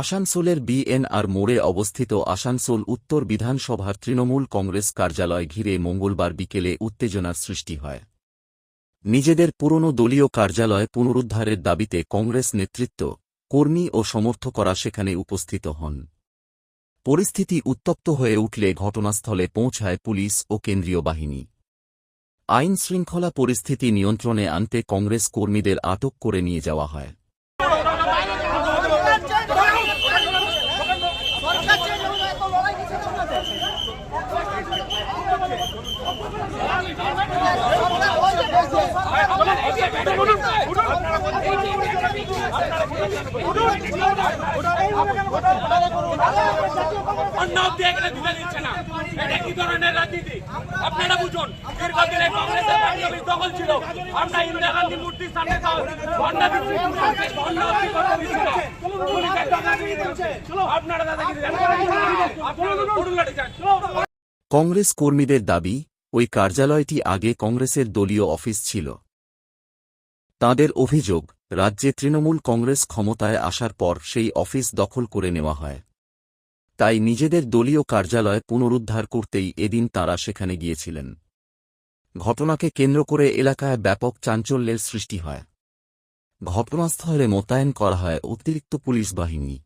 আসানসোলের বিএনআর মোড়ে অবস্থিত আসানসোল উত্তর বিধানসভার তৃণমূল কংগ্রেস কার্যালয় ঘিরে মঙ্গলবার বিকেলে উত্তেজনার সৃষ্টি হয়। নিজেদের পুরনো দলীয় কার্যালয় পুনরুদ্ধারের দাবিতে কংগ্রেস নেতৃত্ব, কর্মী ও সমর্থকরা সেখানে উপস্থিত হন। পরিস্থিতি উত্তপ্ত হয়ে উঠলে ঘটনাস্থলে পৌঁছায় পুলিশ ও কেন্দ্রীয় বাহিনী। আইনশৃঙ্খলা পরিস্থিতি নিয়ন্ত্রণে আনতে কংগ্রেস কর্মীদের আটক করে নিয়ে যাওয়া হয়। আপনারা বুঝুন, দীর্ঘদিনে কংগ্রেসের পার্টি দখল ছিল। আমরা ইন্দিরা গান্ধী মূর্তির সামনে কংগ্রেস কর্মীদের দাবি, ওই কার্যালয়টি আগে কংগ্রেসের দলীয় অফিস ছিল। তাঁদের অভিযোগ, রাজ্যে তৃণমূল কংগ্রেস ক্ষমতায় আসার পর সেই অফিস দখল করে নেওয়া হয়। তাই নিজেদের দলীয় কার্যালয় পুনরুদ্ধার করতেই এদিন তাঁরা সেখানে গিয়েছিলেন। ঘটনাকে কেন্দ্র করে এলাকায় ব্যাপক চাঞ্চল্যের সৃষ্টি হয়। ঘটনাস্থলে মোতায়েন করা হয় অতিরিক্ত পুলিশ বাহিনী।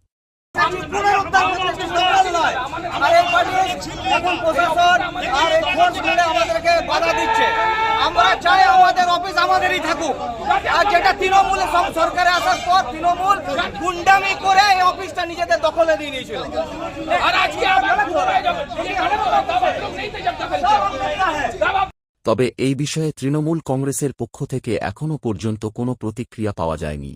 আমরা চাই আমাদের অফিস আমাদেরই থাকুক, আর যেটা তৃণমূলের সরকারে আসার পর তৃণমূল গুন্ডামি করে এই অফিসটা নিজেদের দখলে দিয়ে নিয়েছিল। তবে এই বিষয়ে তৃণমূল কংগ্রেসের পক্ষ থেকে এখনও পর্যন্ত কোনো প্রতিক্রিয়া পাওয়া যায়নি।